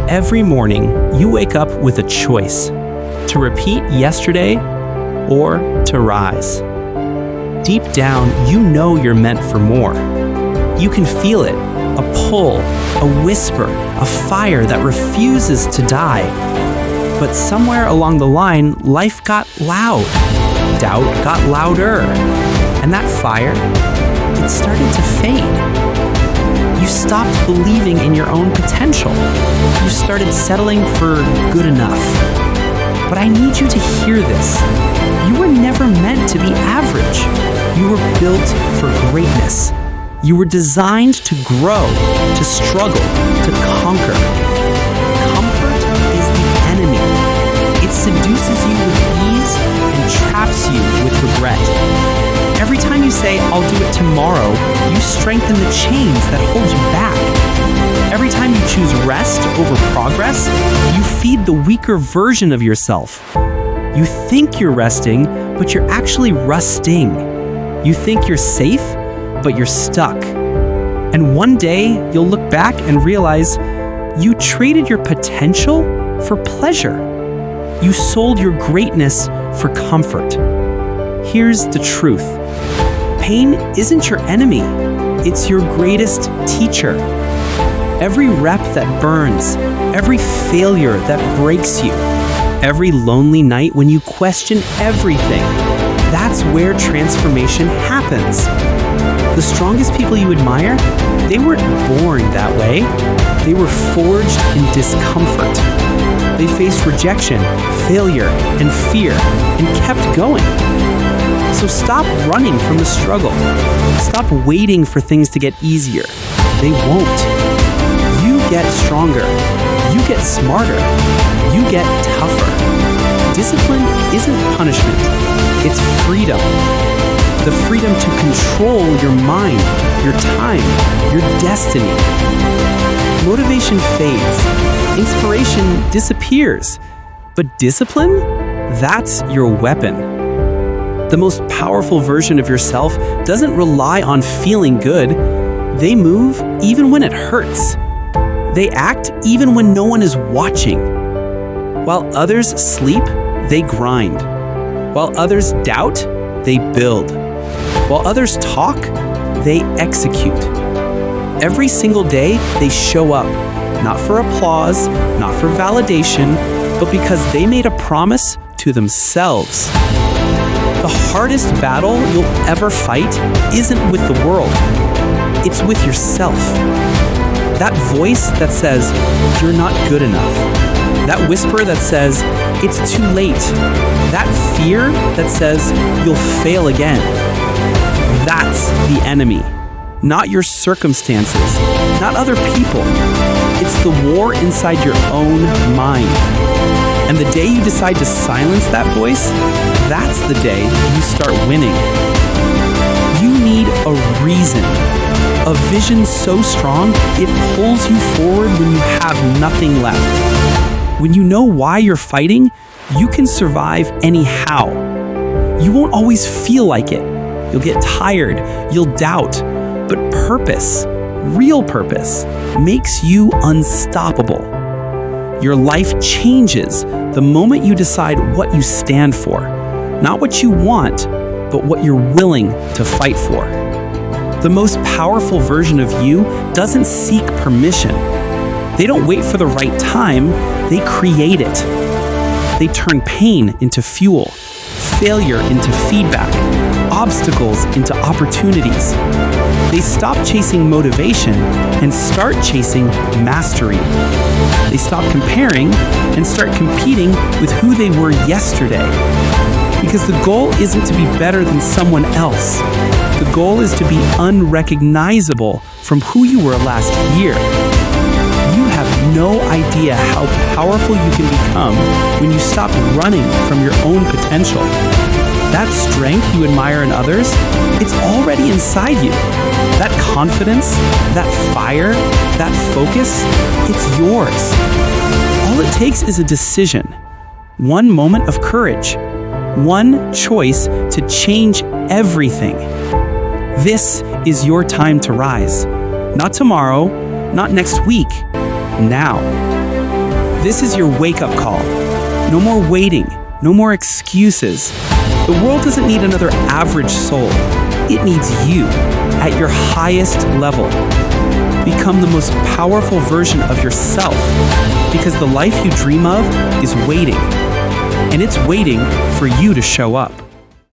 Every morning, you wake up with a choice: to repeat yesterday or to rise. Deep down, you know you're meant for more. You can feel it, a pull, a whisper, a fire that refuses to die. But somewhere along the line, life got loud. Doubt got louder. And that fire, it started to fade. You stopped believing in your own potential. You started settling for good enough. But I need you to hear this. You were never meant to be average. You were built for greatness. You were designed to grow, to struggle, to conquer. Comfort is the enemy. It seduces you with ease and traps you with regret. Every time you say, "I'll do it tomorrow," you strengthen the chains that hold you back. Every time you choose rest over progress, you feed the weaker version of yourself. You think you're resting, but you're actually rusting. You think you're safe, but you're stuck. And one day, you'll look back and realize you traded your potential for pleasure. You sold your greatness for comfort. Here's the truth. Pain isn't your enemy. It's your greatest teacher. Every rep that burns, every failure that breaks you, every lonely night when you question everything, that's where transformation happens. The strongest people you admire, they weren't born that way. They were forged in discomfort. They faced rejection, failure, and fear, and kept going. So stop running from the struggle. Stop waiting for things to get easier. They won't. You get stronger. You get smarter. You get tougher. Discipline isn't punishment. It's freedom. The freedom to control your mind, your time, your destiny. Motivation fades. Inspiration disappears. But discipline? That's your weapon. The most powerful version of yourself doesn't rely on feeling good. They move even when it hurts. They act even when no one is watching. While others sleep, they grind. While others doubt, they build. While others talk, they execute. Every single day, they show up, not for applause, not for validation, but because they made a promise to themselves. The hardest battle you'll ever fight isn't with the world. It's with yourself. That voice that says, "You're not good enough." That whisper that says, "It's too late." That fear that says, "You'll fail again." That's the enemy. Not your circumstances, not other people. It's the war inside your own mind. And the day you decide to silence that voice, that's the day you start winning. You need a reason, a vision so strong it pulls you forward when you have nothing left. When you know why you're fighting, you can survive anyhow. You won't always feel like it. You'll get tired, you'll doubt, but purpose, real purpose, makes you unstoppable. Your life changes the moment you decide what you stand for. Not what you want, but what you're willing to fight for. The most powerful version of you doesn't seek permission. They don't wait for the right time, they create it. They turn pain into fuel, failure into feedback, obstacles into opportunities. They stop chasing motivation and start chasing mastery. They stop comparing and start competing with who they were yesterday. Because the goal isn't to be better than someone else. The goal is to be unrecognizable from who you were last year. You have no idea how powerful you can become when you stop running from your own potential. That strength you admire in others, it's already inside you. That confidence, that fire, that focus, it's yours. All it takes is a decision, one moment of courage, one choice to change everything. This is your time to rise. Not tomorrow, not next week, now. This is your wake-up call. No more waiting, no more excuses. The world doesn't need another average soul. It needs you at your highest level. Become the most powerful version of yourself, because the life you dream of is waiting, and it's waiting for you to show up.